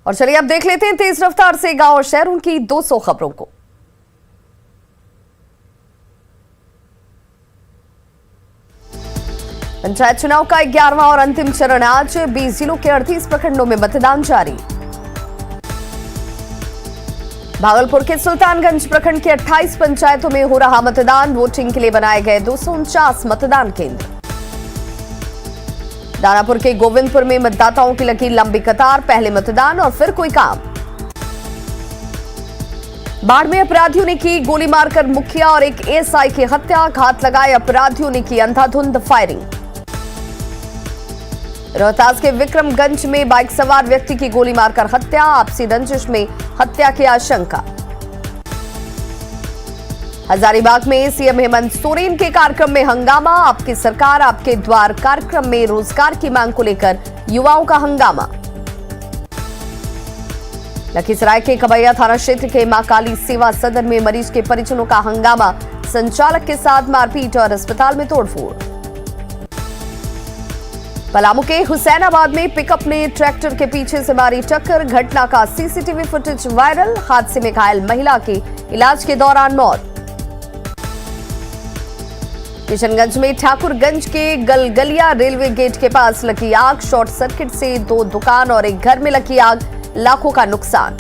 और चलिए अब देख लेते हैं तेज रफ्तार से गांव और शहरों की 200 खबरों को। पंचायत चुनाव का 11वां और अंतिम चरण आज 20 जिलों के 38 प्रखंडों में मतदान जारी। भागलपुर के सुल्तानगंज प्रखंड के 28 पंचायतों में हो रहा मतदान। वोटिंग के लिए बनाए गए 249 मतदान केंद्र। दानापुर के गोविंदपुर में मतदाताओं की लगी लंबी कतार। पहले मतदान और फिर कोई काम। बाढ़ में अपराधियों ने की गोली मारकर मुखिया और एक एएसआई की हत्या। घात लगाए अपराधियों ने की अंधाधुंध फायरिंग। रोहतास के विक्रमगंज में बाइक सवार व्यक्ति की गोली मारकर हत्या। आपसी रंजिश में हत्या की आशंका। हजारीबाग में सीएम हेमंत सोरेन के कार्यक्रम में हंगामा। आपकी सरकार आपके द्वार कार्यक्रम में रोजगार की मांग को लेकर युवाओं का हंगामा। लखीसराय के कबैया थाना क्षेत्र के मां काली सेवा सदन में मरीज के परिजनों का हंगामा। संचालक के साथ मारपीट और अस्पताल में तोड़फोड़। पलामू के हुसैनाबाद में पिकअप ने ट्रैक्टर के पीछे से मारी टक्कर। घटना का सीसीटीवी फुटेज वायरल। हादसे में घायल महिला की इलाज के दौरान मौत। किशनगंज में ठाकुरगंज के गलगलिया रेलवे गेट के पास लगी आग। शॉर्ट सर्किट से 2 दुकान और एक घर में लगी आग। लाखों का नुकसान।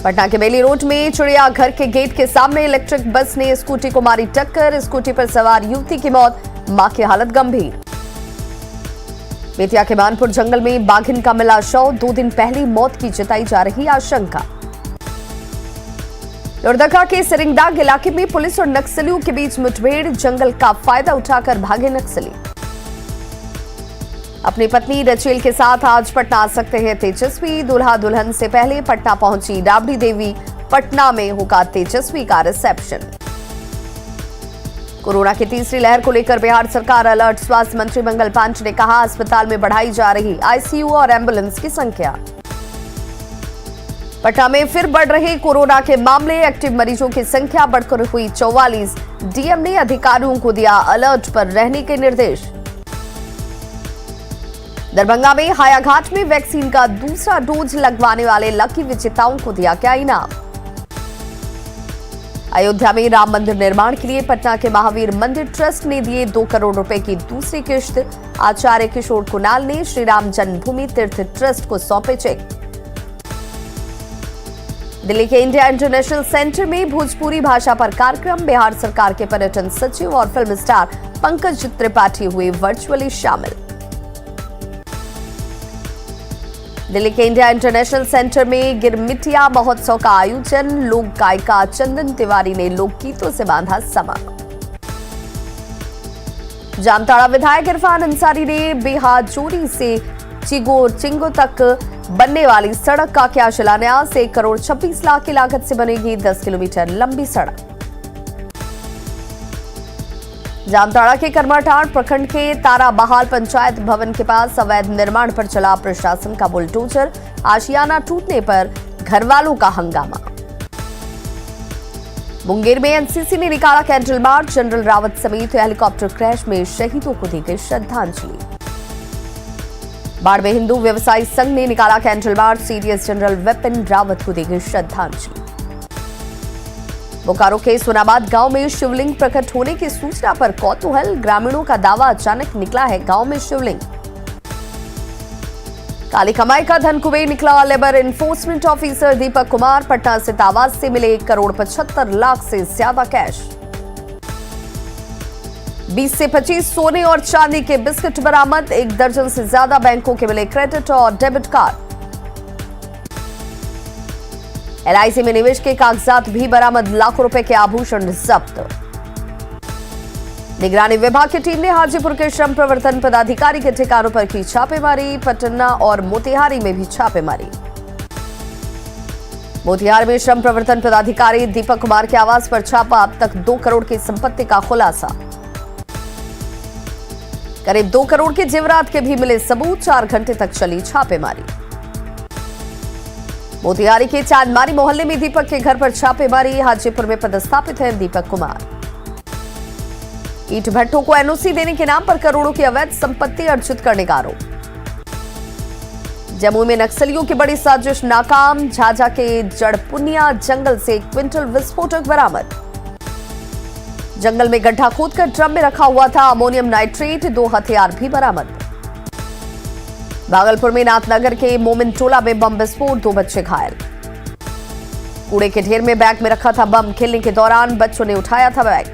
पटना के बेली रोड में चिड़ियाघर के गेट के सामने इलेक्ट्रिक बस ने स्कूटी को मारी टक्कर। स्कूटी पर सवार युवती की मौत, मां की हालत गंभीर। बेतिया के मानपुर जंगल में बाघिन का मिला शव। 2 दिन पहले मौत की जताई जा रही आशंका। लोहरदगा के सिरिंगदाग इलाके में पुलिस और नक्सलियों के बीच मुठभेड़। जंगल का फायदा उठाकर भागे नक्सली। अपनी पत्नी रचेल के साथ आज पटना आ सकते हैं तेजस्वी। दूल्हा दुल्हन से पहले पटना पहुंची राबड़ी देवी। पटना में होगा तेजस्वी का रिसेप्शन। कोरोना की तीसरी लहर को लेकर बिहार सरकार अलर्ट। स्वास्थ्य मंत्री मंगल पांडे ने कहा, अस्पताल में बढ़ाई जा रही आईसीयू और एम्बुलेंस की संख्या। पटना में फिर बढ़ रहे कोरोना के मामले। एक्टिव मरीजों की संख्या बढ़कर हुई 44। डीएम ने अधिकारियों को दिया अलर्ट पर रहने के निर्देश। दरभंगा में हायाघाट में वैक्सीन का दूसरा डोज लगवाने वाले लकी विजेताओं को दिया क्या इनाम। अयोध्या में राम मंदिर निर्माण के लिए पटना के महावीर मंदिर ट्रस्ट ने दिए 2 करोड़ रुपए की दूसरी किश्त। आचार्य किशोर कुणाल ने श्री राम जन्मभूमि तीर्थ ट्रस्ट को सौंपे चेक। दिल्ली के इंडिया इंटरनेशनल सेंटर में भोजपुरी भाषा पर कार्यक्रम। बिहार सरकार के पर्यटन सचिव और फिल्म स्टार पंकज त्रिपाठी हुए वर्चुअली शामिल। दिल्ली के इंडिया इंटरनेशनल सेंटर में गिरमिटिया महोत्सव का आयोजन। लोक गायिका चंदन तिवारी ने लोकगीतों से बांधा समा। जामताड़ा विधायक इरफान अंसारी ने बेहाजोरी से चिंगो तक बनने वाली सड़क का किया शिलान्यास। 1 करोड़ 26 लाख की लागत से बनेगी 10 किलोमीटर लंबी सड़क। जामताड़ा के करमाटांड प्रखंड के तारा बहाल पंचायत भवन के पास अवैध निर्माण पर चला प्रशासन का बुलडोजर। आशियाना टूटने पर घरवालों का हंगामा। मुंगेर में एनसीसी ने निकाला कैंडल मार्च। जनरल रावत समेत हेलीकॉप्टर क्रैश में शहीदों को दी गई श्रद्धांजलि। बाढ़ में हिंदू व्यवसायी संघ ने निकाला candle march. CDS general Vipin Rawat को दी गई श्रद्धांजलि। बोकारो के सोनाबाद गांव में शिवलिंग प्रकट होने की सूचना पर कौतूहल। ग्रामीणों का दावा, अचानक निकला है गांव में शिवलिंग। काली कमाई का धन कुबेर निकला labour enforcement officer Deepak Kumar. Patna स्थित आवास से मिले 1 करोड़ 75 लाख से ज्यादा कैश। 20 से 25 सोने और चांदी के बिस्किट बरामद। 1 दर्जन से ज्यादा बैंकों के मिले क्रेडिट और डेबिट कार्ड। एलआईसी में निवेश के कागजात भी बरामद। लाखों रुपए के आभूषण जब्त। निगरानी विभाग की टीम ने हाजीपुर के श्रम प्रवर्तन पदाधिकारी के ठिकानों पर की छापेमारी। पटना और मोतिहारी में भी छापेमारी। मोतिहारी में श्रम प्रवर्तन पदाधिकारी दीपक कुमार के आवास पर छापा। अब तक 2 करोड़ की संपत्ति का खुलासा। करीब 2 करोड़ के जेवरात के भी मिले सबूत। 4 घंटे तक चली छापेमारी। मोतिहारी के चांदमारी मोहल्ले में दीपक के घर पर छापेमारी। हाजीपुर में पदस्थापित है दीपक कुमार। ईंट भट्टों को एनओसी देने के नाम पर करोड़ों की अवैध संपत्ति अर्जित करने का आरोप। जमुई में नक्सलियों की बड़ी साजिश नाकाम, झाझा के जड़पुनिया जंगल से 1 क्विंटल विस्फोटक बरामद। जंगल में गड्ढा खोदकर ड्रम में रखा हुआ था अमोनियम नाइट्रेट, 2 हथियार भी बरामद। भागलपुर में नाथनगर के मोमिन टोला में बम विस्फोट, 2 बच्चे घायल। कूड़े के ढेर में बैग में रखा था बम, खेलने के दौरान बच्चों ने उठाया था बैग।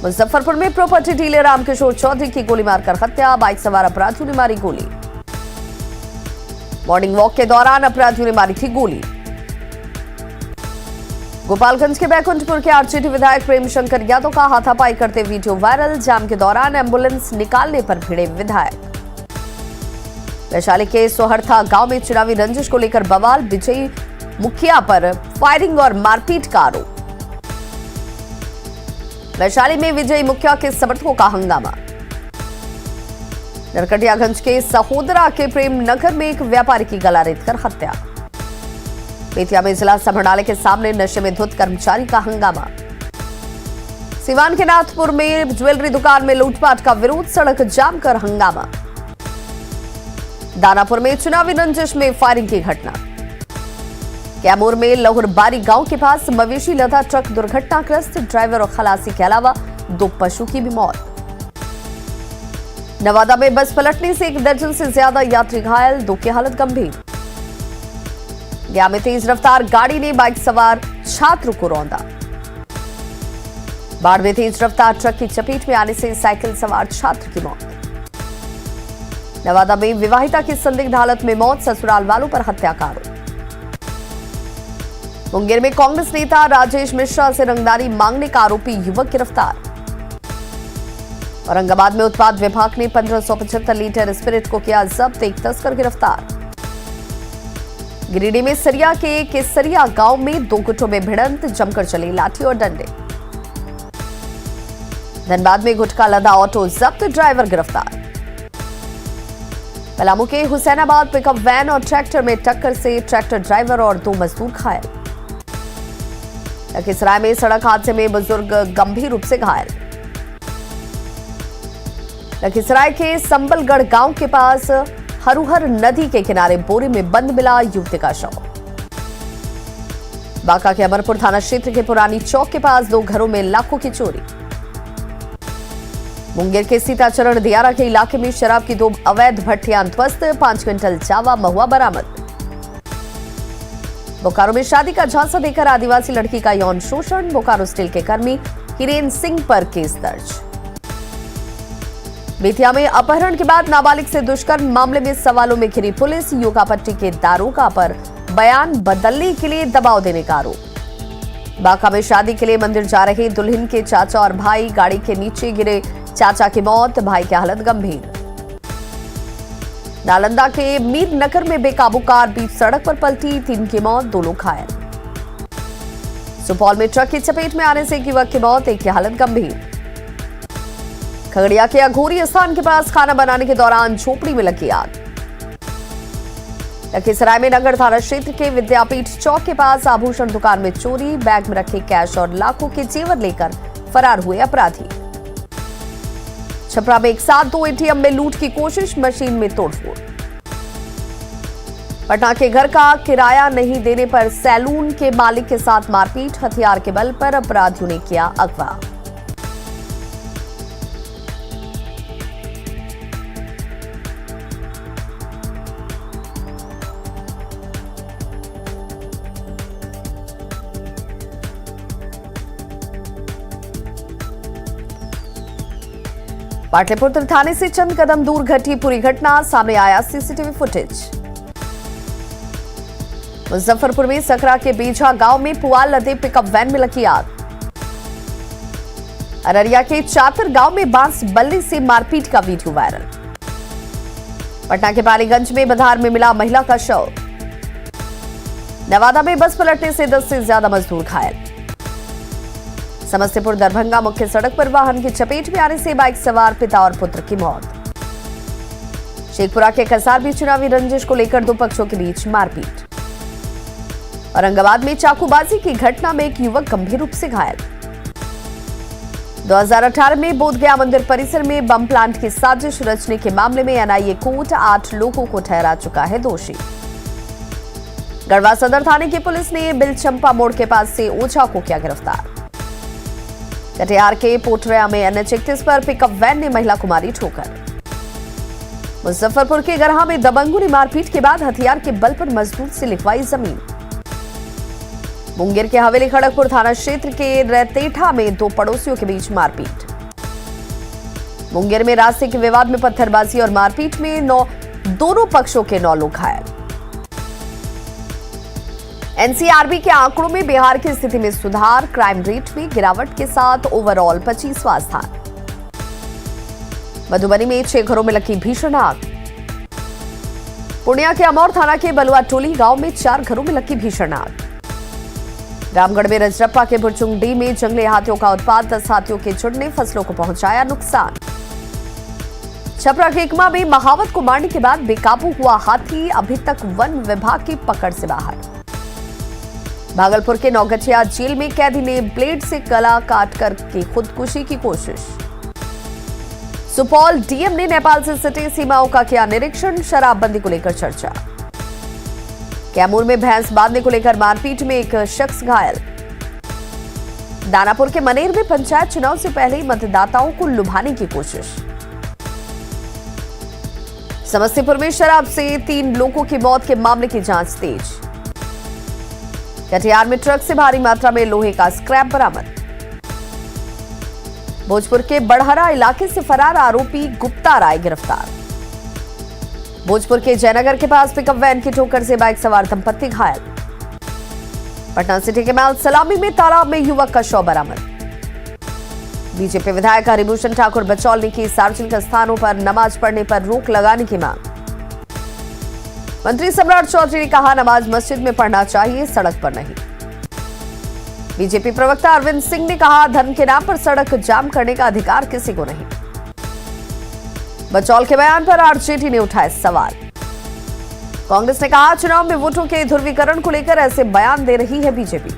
मुजफ्फरपुर में प्रॉपर्टी डीलर रामकिशोर चौधरी की गोली मारकर हत्या, बाइक सवार अपराधियों ने मारी गोली। मॉर्निंग वॉक के दौरान अपराधियों ने मारी थी गोली। गोपालगंज के बैकुंठपुर के आरजेडी विधायक प्रेम शंकर यादव का हाथापाई करते वीडियो वायरल, जाम के दौरान एम्बुलेंस निकालने पर भिड़े विधायक। वैशाली के सोहरथा गांव में चुनावी रंजिश को लेकर बवाल, विजयी मुखिया पर फायरिंग और मारपीट का आरोप। वैशाली में विजयी मुखिया के समर्थकों का हंगामा। नरकटियागंज के सहोदरा के प्रेम नगर में एक व्यापारी की गला रेतकर हत्या। बेतिया में जिला समाहरणालय के सामने नशे में धुत कर्मचारी का हंगामा। सिवान के नाथपुर में ज्वेलरी दुकान में लूटपाट का विरोध, सड़क जाम कर हंगामा। दानापुर में चुनावी रंजिश में फायरिंग की घटना। कैमूर में लहुरबारी गांव के पास मवेशी लदा ट्रक दुर्घटनाग्रस्त, ड्राइवर और खलासी के अलावा 2 पशु की भी मौत। नवादा में बस पलटने से 1 दर्जन से ज्यादा यात्री घायल, 2 की हालत गंभीर। गया में तेज रफ्तार गाड़ी ने बाइक सवार छात्र को रौंदा। बाढ़ में तेज रफ्तार ट्रक की चपेट में आने से साइकिल सवार छात्र की मौत। नवादा में विवाहिता की संदिग्ध हालत में मौत, ससुराल वालों पर हत्या का आरोप। मुंगेर में कांग्रेस नेता राजेश मिश्रा से रंगदारी मांगने का आरोपी युवक गिरफ्तार। औरंगाबाद में उत्पाद विभाग ने 1575 लीटर स्पिरिट को किया जब्त, 1 तस्कर गिरफ्तार। गिरिडीह में सरिया के केसरिया गांव में 2 गुटों में भिड़ंत, जमकर चली लाठी और डंडे। धनबाद में गुटखा लदा ऑटो जब्त, ड्राइवर गिरफ्तार। पलामू के हुसैनाबाद पिकअप वैन और ट्रैक्टर में टक्कर से ट्रैक्टर ड्राइवर और 2 मजदूर घायल। लखीसराय में सड़क हादसे में बुजुर्ग गंभीर रूप से घायल। लखीसराय के संबलगढ़ गांव के पास हरुहर नदी के किनारे बोरे में बंद मिला युवती का शव। बांका के अमरपुर थाना क्षेत्र के पुरानी चौक के पास 2 घरों में लाखों की चोरी। मुंगेर के सीताचरण दियारा के इलाके में शराब की 2 अवैध भट्टियां ध्वस्त, 5 क्विंटल जावा महुआ बरामद। बोकारो में शादी का झांसा देकर आदिवासी लड़की का यौन शोषण, बोकारो स्टील के कर्मी हिरेन सिंह पर केस दर्ज। बेतिया में अपहरण के बाद नाबालिग से दुष्कर्म मामले में सवालों में घिरी पुलिस, योगापट्टी के दारोगा पर बयान बदलने के लिए दबाव देने का आरोप। बांका में शादी के लिए मंदिर जा रहे दुल्हन के चाचा और भाई, गाड़ी के नीचे गिरे, चाचा की मौत, भाई की हालत गंभीर। नालंदा के मीरनगर में बेकाबू कार बीच सड़क पर पलटी, 3 की मौत, 2 लोग घायल। सुपौल में ट्रक की चपेट में आने से 1 युवक की मौत, 1 की हालत गंभीर। खगड़िया के अघोरी स्थान के पास खाना बनाने के दौरान झोपड़ी में लगी आग। लखीसराय में नगर थाना क्षेत्र के विद्यापीठ चौक के पास आभूषण दुकान में चोरी, बैग में रखे कैश और लाखों के जेवर लेकर फरार हुए अपराधी। छपरा में एक साथ 2 एटीएम में लूट की कोशिश, मशीन में तोड़फोड़। पटना के घर का किराया नहीं देने पर सैलून के मालिक के साथ मारपीट, हथियार के बल पर अपराधियों ने किया अगवा। पाटलिपुत्र थाने से चंद कदम दूर घटी पूरी घटना, सामने आया सीसीटीवी फुटेज। मुजफ्फरपुर में सकरा के बीझा गांव में पुआल लदे पिकअप वैन में लगी आग। अररिया के चातर गांव में बांस बल्ली से मारपीट का वीडियो वायरल। पटना के पालीगंज में बधार में मिला महिला का शव। नवादा में बस पलटने से 10 से ज्यादा मजदूर घायल। समस्तीपुर दरभंगा मुख्य सड़क पर वाहन की चपेट में आने से बाइक सवार पिता और पुत्र की मौत। शेखपुरा के कसार भी चुनावी रंजिश को लेकर 2 पक्षों के बीच मारपीट। औरंगाबाद में चाकूबाजी की घटना में एक युवक गंभीर रूप से घायल। 2018 में बोधगया मंदिर परिसर में बम प्लांट की साजिश रचने के मामले में एनआईए कोर्ट 8 लोगों को ठहरा चुका है दोषी। गढ़वा सदर थाने की पुलिस ने बिलचंपा मोड़ के पास से ओझा को किया गिरफ्तार। कटिहार के पोटरिया में NH 31 पर पिकअप वैन ने महिला को मारी ठोकर। मुजफ्फरपुर के गरहा में दबंगों ने मारपीट के बाद हथियार के बल पर मजदूर से लिखवाई जमीन। मुंगेर के हवेली खड़गपुर थाना क्षेत्र के रतेठा में 2 पड़ोसियों के बीच मारपीट। मुंगेर में रास्ते के विवाद में पत्थरबाजी और मारपीट में दोनों पक्षों के 9 लोग घायल। एनसीआरबी के आंकड़ों में बिहार की स्थिति में सुधार, क्राइम रेट में गिरावट के साथ ओवरऑल 25वां स्थान। मधुबनी में 6 घरों में लगी भीषण आग। पूर्णिया के अमौर थाना के बलुआ टोली गांव में 4 घरों में लगी भीषण आग। रामगढ़ में रजरप्पा के बुरचुंगडी में जंगली हाथियों का उत्पात, 10 हाथियों के झुंड ने फसलों को पहुंचाया नुकसान। छपरा के एकमा में महावत को मारने के बाद बेकाबू हुआ हाथी अभी तक वन विभाग की पकड़ से बाहर। भागलपुर के नौगछिया जेल में कैदी ने ब्लेड से गला काटकर की खुदकुशी की कोशिश। सुपौल डीएम ने नेपाल से सटी सीमाओं का किया निरीक्षण, शराबबंदी को लेकर चर्चा। कैमूर में भैंस बांधने को लेकर मारपीट में एक शख्स घायल। दानापुर के मनेर में पंचायत चुनाव से पहले ही मतदाताओं को लुभाने की कोशिश। समस्तीपुर में शराब से 3 लोगों की मौत के मामले की जांच तेज। कटिहार में ट्रक से भारी मात्रा में लोहे का स्क्रैप बरामद। भोजपुर के बड़हरा इलाके से फरार आरोपी गुप्ता राय गिरफ्तार। भोजपुर के जयनगर के पास पिकअप वैन की ठोकर से बाइक सवार दंपत्ति घायल। पटना सिटी के माल सलामी में तालाब में युवक का शव बरामद। बीजेपी विधायक हरिभूषण ठाकुर बचौल ने की सार्वजनिक स्थानों पर नमाज पढ़ने पर रोक लगाने की मांग। मंत्री सम्राट चौधरी ने कहा नमाज मस्जिद में पढ़ना चाहिए, सड़क पर नहीं। बीजेपी प्रवक्ता अरविंद सिंह ने कहा धर्म के नाम पर सड़क जाम करने का अधिकार किसी को नहीं। बचौल के बयान पर आरजेडी ने उठाए सवाल। कांग्रेस ने कहा चुनाव में वोटों के ध्रुवीकरण को लेकर ऐसे बयान दे रही है बीजेपी।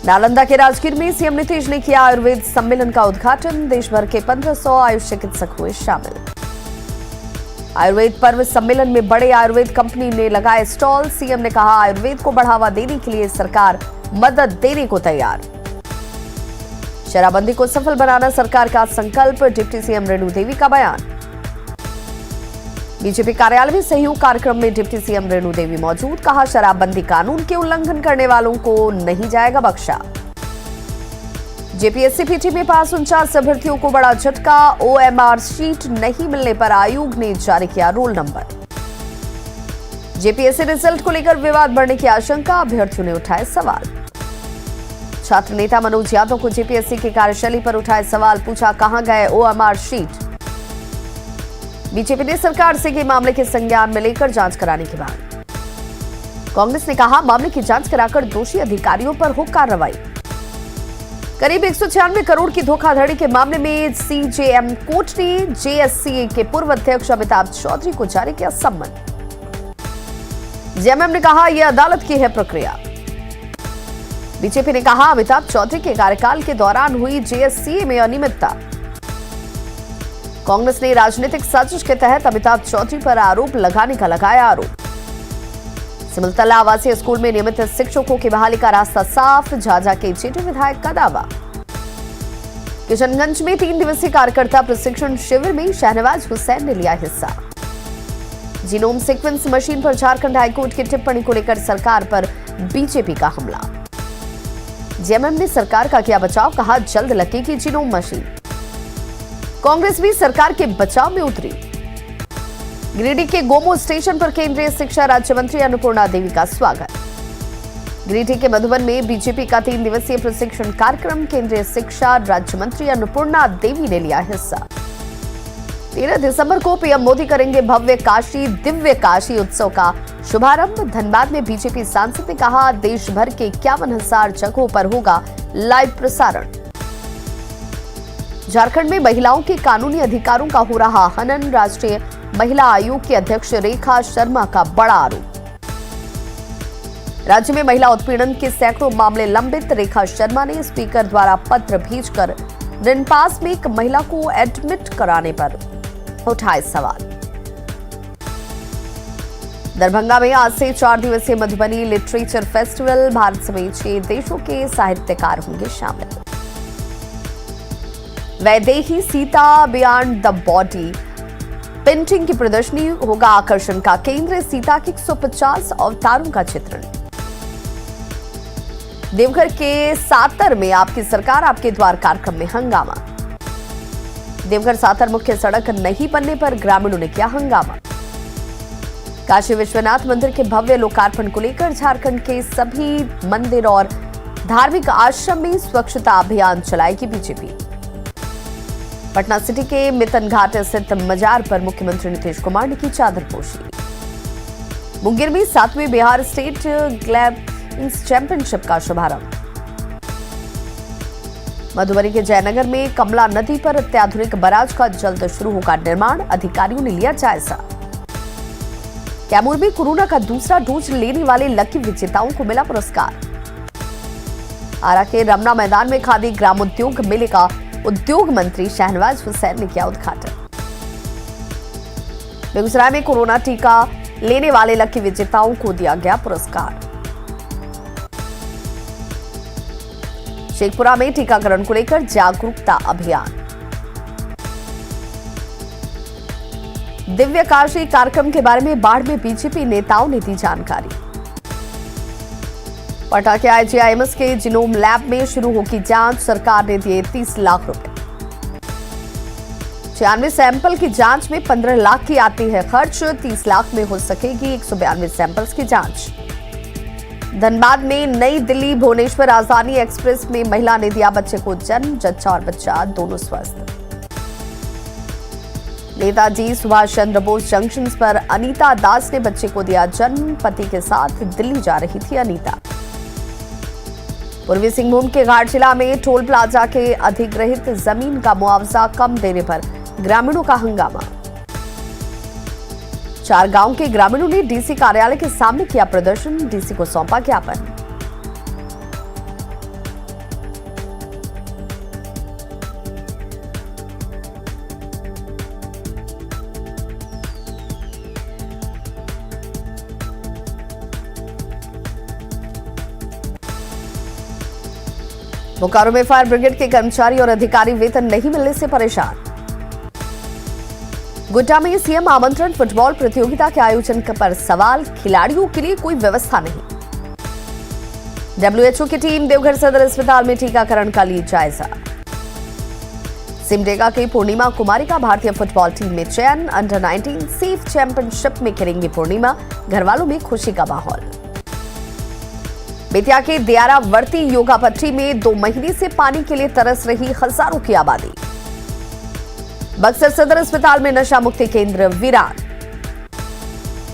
नालंदा के राजगीर में सीएम नीतीश ने किया आयुर्वेद सम्मेलन का उद्घाटन, देश भर के 1500 आयुष चिकित्सक हुए शामिल। आयुर्वेद पर्व सम्मेलन में बड़े आयुर्वेद कंपनी ने लगाए स्टॉल, सीएम ने कहा आयुर्वेद को बढ़ावा देने के लिए सरकार मदद देने को तैयार। शराबबंदी को सफल बनाना सरकार का संकल्प, डिप्टी सीएम रेणु देवी का बयान। बीजेपी कार्यालय में सहयोग कार्यक्रम में डिप्टी सीएम रेणु देवी मौजूद, कहा शराबबंदी कानून के उल्लंघन करने वालों को नहीं जाएगा बख्शा। जेपीएससी पीटी में पास 49 अभ्यर्थियों को बड़ा झटका, ओएमआर शीट नहीं मिलने पर आयोग ने जारी किया रोल नंबर। जेपीएससी रिजल्ट को लेकर विवाद बढ़ने की आशंका, अभ्यर्थियों ने उठाए सवाल। छात्र नेता मनोज यादव को जेपीएससी की कार्यशैली पर उठाए सवाल, पूछा कहां गए ओएमआर शीट। बीजेपी ने सरकार से मामले के संज्ञान में लेकर जांच कराने की मांग। कांग्रेस ने कहा मामले की जांच कराकर दोषी अधिकारियों पर हो कार्रवाई। करीब 196 करोड़ की धोखाधड़ी के मामले में सीजेएम कोर्ट ने जेएससी के पूर्व अध्यक्ष अमिताभ चौधरी को जारी किया सम्मन। जेएमएम ने कहा यह अदालत की है प्रक्रिया। बीजेपी ने कहा अमिताभ चौधरी के कार्यकाल के दौरान हुई जेएससी में अनियमितता। कांग्रेस ने राजनीतिक साजिश के तहत अमिताभ चौधरी पर आरोप लगाने का लगाया आरोप। सिमलतला आवासीय स्कूल में नियमित शिक्षकों की बहाली का रास्ता साफ, झाझा के जेडी विधायक का दावा। किशनगंज में 3 दिवसीय कार्यकर्ता प्रशिक्षण शिविर में शहनवाज हुसैन ने लिया हिस्सा। जीनोम सीक्वेंस मशीन पर झारखंड हाईकोर्ट की टिप्पणी को लेकर सरकार पर बीजेपी का हमला। जेएमएम ने सरकार का किया बचाव, कहा जल्द लगेगी जीनोम मशीन। कांग्रेस भी सरकार के बचाव में उतरी। गिरिडीह के गोमो स्टेशन पर केंद्रीय शिक्षा राज्य मंत्री अन्नपूर्णा देवी का स्वागत। गिरिडीह के मधुबन में बीजेपी का 3 दिवसीय प्रशिक्षण कार्यक्रम, केंद्रीय शिक्षा राज्य मंत्री अन्नपूर्णा देवी ने लिया हिस्सा। 13 दिसंबर को पीएम मोदी करेंगे भव्य काशी दिव्य काशी उत्सव का शुभारंभ। धनबाद में बीजेपी सांसद ने कहा देश भर के 51,000 जगहों पर होगा लाइव प्रसारण। झारखंड में महिलाओं के कानूनी अधिकारों का हो रहा हनन, राष्ट्रीय महिला आयोग की अध्यक्ष रेखा शर्मा का बड़ा आरोप। राज्य में महिला उत्पीड़न के सैकड़ों मामले लंबित। रेखा शर्मा ने स्पीकर द्वारा पत्र भेजकर रिनपास में एक महिला को एडमिट कराने पर उठाए सवाल। दरभंगा में आज से 4 दिवसीय मधुबनी लिटरेचर फेस्टिवल। भारत समेत 6 देशों के साहित्यकार होंगे शामिल। Vaidehi Sita beyond the body painting की प्रदर्शनी होगा आकर्षण का केंद्र। सीता के 150 अवतारों का चित्रण। देवघर के सातर में आपकी सरकार आपके द्वार कार्यक्रम में हंगामा। देवघर सातर मुख्य सड़क नहीं बनने पर ग्रामीणों ने किया हंगामा। काशी विश्वनाथ मंदिर के भव्य लोकार्पण को लेकर झारखंड के सभी मंदिर और धार्मिक आश्रम में स्वच्छता अभियान चलाएगी बीजेपी। पटना सिटी के मितन घाट स्थित मजार पर मुख्यमंत्री नीतीश कुमार ने की चादरपोशी। मुंगेर में 7वें बिहार स्टेट ग्लैम्स चैंपियनशिप का शुभारंभ। मधुबनी के जयनगर में कमला नदी पर अत्याधुनिक बराज का जल्द शुरू होगा निर्माण। अधिकारियों ने लिया जायजा। कैमूर में कोरोना का दूसरा डोज लेने वाले लकी विजेताओं को मिला पुरस्कार। आरा के रमना मैदान में खादी ग्रामोद्योग मेले का उद्योग मंत्री शहनवाज हुसैन ने किया उद्घाटन। बेगूसराय में कोरोना टीका लेने वाले लकी विजेताओं को दिया गया पुरस्कार। शेखपुरा में टीकाकरण को लेकर जागरूकता अभियान। दिव्य काशी कार्यक्रम के बारे में बाढ़ में बीजेपी नेताओं ने दी जानकारी। पटना के आईजीआईएमएस के जीनोम लैब में शुरू होगी जांच। सरकार ने दिए 30 लाख रुपए। 96 सैंपल की जांच में 15 लाख की आती है खर्च। 30 लाख में हो सकेगी 192 सैंपल्स की जांच। धनबाद में नई दिल्ली भुवनेश्वर राजधानी एक्सप्रेस में महिला ने दिया बच्चे को जन्म। जच्चा और बच्चा दोनों स्वस्थ। नेताजी सुभाष चंद्र बोस जंक्शन पर अनीता दास ने बच्चे को दिया जन्म। पति के साथ दिल्ली जा रही थी अनीता। पूर्वी सिंहभूम के घाटशिला में टोल प्लाजा के अधिग्रहित जमीन का मुआवजा कम देने पर ग्रामीणों का हंगामा। 4 गांव के ग्रामीणों ने डीसी कार्यालय के सामने किया प्रदर्शन। डीसी को सौंपा ज्ञापन। बोकारो में फायर ब्रिगेड के कर्मचारी और अधिकारी वेतन नहीं मिलने से परेशान। गोड्डा में सीएम आमंत्रण फुटबॉल प्रतियोगिता के आयोजन पर सवाल। खिलाड़ियों के लिए कोई व्यवस्था नहीं। डब्ल्यूएचओ की टीम देवघर सदर अस्पताल में टीकाकरण का ली जायजा। सिमडेगा की पूर्णिमा कुमारी का भारतीय फुटबॉल टीम में चयन। अंडर 19 सेफ चैंपियनशिप में खेलेंगी पूर्णिमा। घरवालों में खुशी का माहौल। बेतिया के दियारावर्ती योगा पट्टी में 2 महीने से पानी के लिए तरस रही हजारों की आबादी। बक्सर सदर अस्पताल में नशा मुक्ति केंद्र वीरान।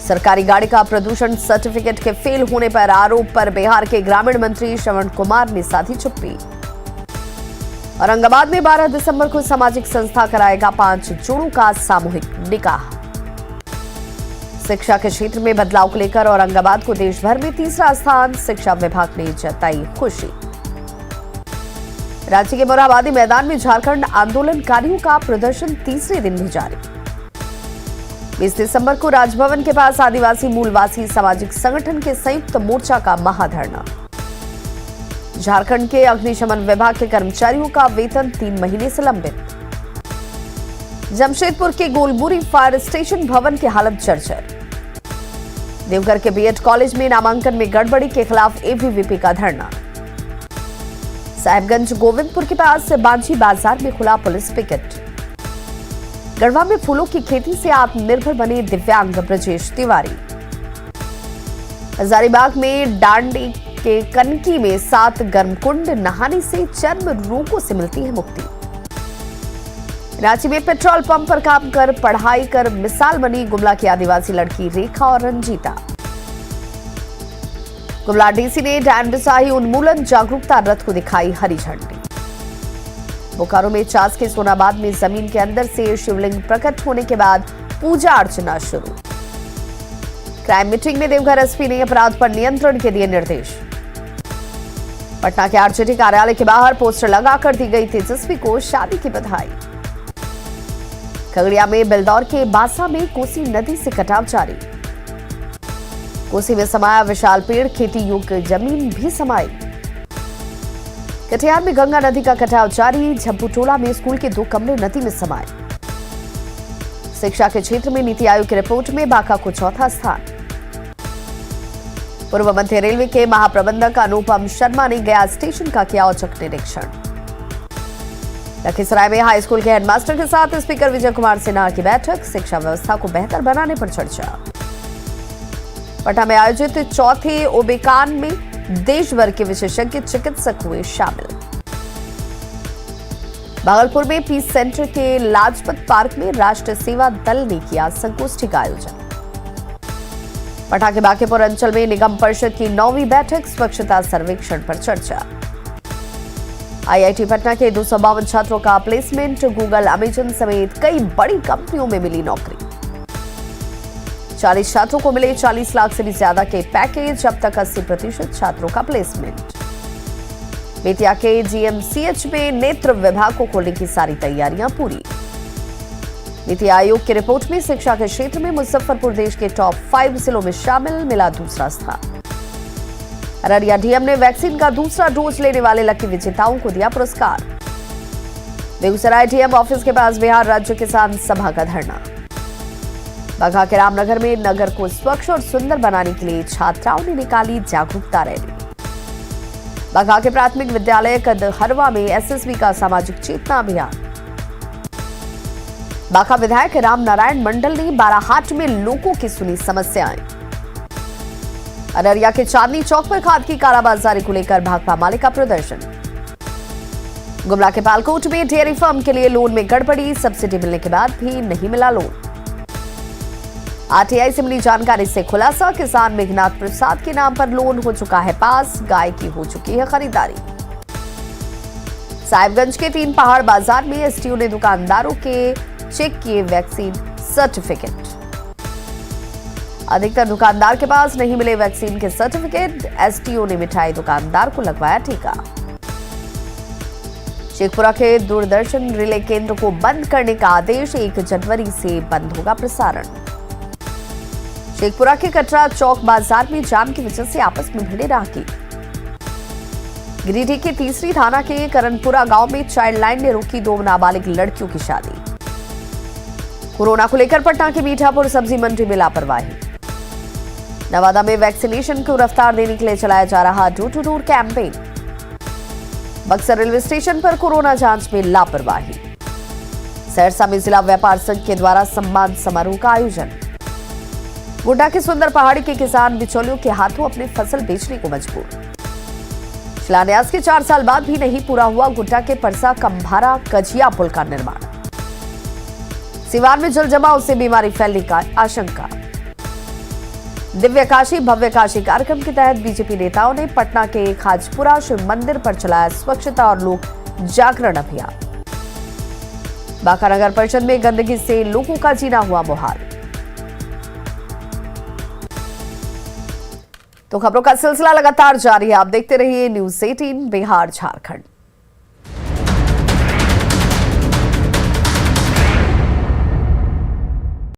सरकारी गाड़ी का प्रदूषण सर्टिफिकेट के फेल होने पर आरोप पर बिहार के ग्रामीण मंत्री श्रवण कुमार ने साधी चुप्पी। औरंगाबाद में 12 दिसंबर को सामाजिक संस्था कराएगा 5 जोड़ों का सामूहिक निकाह। शिक्षा के क्षेत्र में बदलाव को लेकर औरंगाबाद को देश भर में 3रा स्थान। शिक्षा विभाग ने जताई खुशी। रांची के मोरहाबादी मैदान में झारखंड आंदोलनकारियों का प्रदर्शन 3रे दिन भी जारी। 20 दिसंबर को राजभवन के पास आदिवासी मूलवासी सामाजिक संगठन के संयुक्त मोर्चा का महाधरना। झारखंड के अग्निशमन विभाग के कर्मचारियों का वेतन 3 महीने से लंबित। जमशेदपुर के गोलबुरी फायर स्टेशन भवन की हालत जर्जर। देवघर के बीएड कॉलेज में नामांकन में गड़बड़ी के खिलाफ एबीवीपी का धरना। साहिबगंज गोविंदपुर के पास बांझी बाजार में खुला पुलिस पिकेट। गढ़वा में फूलों की खेती से आत्मनिर्भर बने दिव्यांग ब्रजेश तिवारी। हजारीबाग में डांडी के कनकी में 7 गर्मकुंड नहाने से चर्म रोगों से मिलती है मुक्ति। रांची में पेट्रोल पंप पर काम कर पढ़ाई कर मिसाल बनी गुमला की आदिवासी लड़की रेखा और रंजीता। गुमला डीसी ने डैम बिसाही उन्मूलन जागरूकता रथ को दिखाई हरी झंडी। बोकारो में चास के सोनाबाद में जमीन के अंदर से शिवलिंग प्रकट होने के बाद पूजा अर्चना शुरू। क्राइम मीटिंग में देवघर एसपी ने अपराध पर नियंत्रण के दिए निर्देश। पटना के आरजेडी कार्यालय के बाहर पोस्टर लगाकर दी गई तेजस्वी को शादी की बधाई। खगड़िया में बेलदौर के बासा में कोसी नदी से कटाव जारी। कोसी में समाया विशाल पेड़, खेती योग्य जमीन भी समाई। कटिहार में गंगा नदी का कटाव जारी। झब्बूटोला में स्कूल के 2 कमरे नदी में समाये। शिक्षा के क्षेत्र में नीति आयोग की रिपोर्ट में बांका को 4था स्थान। पूर्व मध्य रेलवे के महाप्रबंधक अनुपम शर्मा ने गया स्टेशन का किया औचक निरीक्षण। लखीसराय में हाई स्कूल के हेडमास्टर के साथ स्पीकर विजय कुमार सिन्हा की बैठक। शिक्षा व्यवस्था को बेहतर बनाने पर चर्चा। पटना में आयोजित चौथे ओबेकान में देश भर के विशेषज्ञ चिकित्सक हुए शामिल। भागलपुर में पीस सेंटर के लाजपत पार्क में राष्ट्रीय सेवा दल ने किया संगोष्ठी का आयोजन। पटना के बांकीपुर अंचल में निगम परिषद की 9वीं बैठक, स्वच्छता सर्वेक्षण पर चर्चा। आईआईटी पटना के 252 छात्रों का प्लेसमेंट। गूगल, अमेजन समेत कई बड़ी कंपनियों में मिली नौकरी। 40 छात्रों को मिले 40 लाख से भी ज्यादा के पैकेज। अब तक 80% छात्रों का प्लेसमेंट। बेतिया के जीएमसीएच में नेत्र विभाग को खोलने की सारी तैयारियां पूरी। नीति आयोग की रिपोर्ट में शिक्षा के क्षेत्र में मुजफ्फरपुर देश के टॉप 5 जिलों में शामिल, मिला दूसरा स्थान। अररिया डीएम ने वैक्सीन का दूसरा डोज लेने वाले लकी विजेताओं को दिया पुरस्कार। बेगूसराय डीएम ऑफिस के पास बिहार राज्य किसान सभा का धरना। बाघा के रामनगर में नगर को स्वच्छ और सुंदर बनाने के लिए छात्राओं ने निकाली जागरूकता रैली। बाघा के प्राथमिक विद्यालय कदहरवा में एसएसबी का सामाजिक चेतना अभियान। बाघा विधायक राम नारायण मंडल ने बाराहाट में लोगों की सुनी समस्याएं। अररिया के चांदनी चौक पर खाद की कालाबाजारी को लेकर भाकपा माले का प्रदर्शन। गुमला के पालकोट में डेयरी फार्म के लिए लोन में गड़बड़ी, सब्सिडी मिलने के बाद भी नहीं मिला लोन। आरटीआई से मिली जानकारी से खुलासा, किसान मेघनाथ प्रसाद के नाम पर लोन हो चुका है पास, गाय की हो चुकी है खरीदारी। साहिबगंज के 3 पहाड़ बाजार में एसटीओ ने दुकानदारों के चेक किए वैक्सीन सर्टिफिकेट। अधिकतर दुकानदार के पास नहीं मिले वैक्सीन के सर्टिफिकेट। एसटीओ ने मिठाई दुकानदार को लगवाया टीका। शेखपुरा के दूरदर्शन रिले केंद्र को बंद करने का आदेश, 1 जनवरी से बंद होगा प्रसारण। शेखपुरा के कटरा चौक बाजार में जाम की वजह से आपस में भिड़े राहगीर। गिरिडीह के तीसरी थाना के करनपुरा गांव में चाइल्ड लाइन ने रोकी 2 नाबालिग लड़कियों की शादी। कोरोना को लेकर पटना के मीठापुर सब्जी मंडी में लापरवाही। नवादा में वैक्सीनेशन को रफ्तार देने के लिए चलाया जा रहा door to door campaign. Buxar railway station पर कोरोना जांच में लापरवाही। सहरसा में जिला व्यापार संघ के द्वारा सम्मान समारोह का आयोजन। गोड्डा के सुंदर पहाड़ी के किसान बिचौलियों के हाथों अपनी फसल बेचने को मजबूर। शिलान्यास के 4 साल बाद भी नहीं पूरा हुआ गोड्डा के परसा कंभारा कजिया पुल का निर्माण। सिवान में जल जमाव से बीमारी फैलने का आशंका। दिव्य काशी भव्य काशी कार्यक्रम के तहत बीजेपी नेताओं ने पटना के खाजपुरा शिव मंदिर पर चलाया स्वच्छता और लोक जागरण अभियान। बांका नगर परिषद में गंदगी से लोगों का जीना हुआ मुहाल। तो खबरों का सिलसिला लगातार जारी है। आप देखते रहिए न्यूज़ 18 बिहार झारखंड।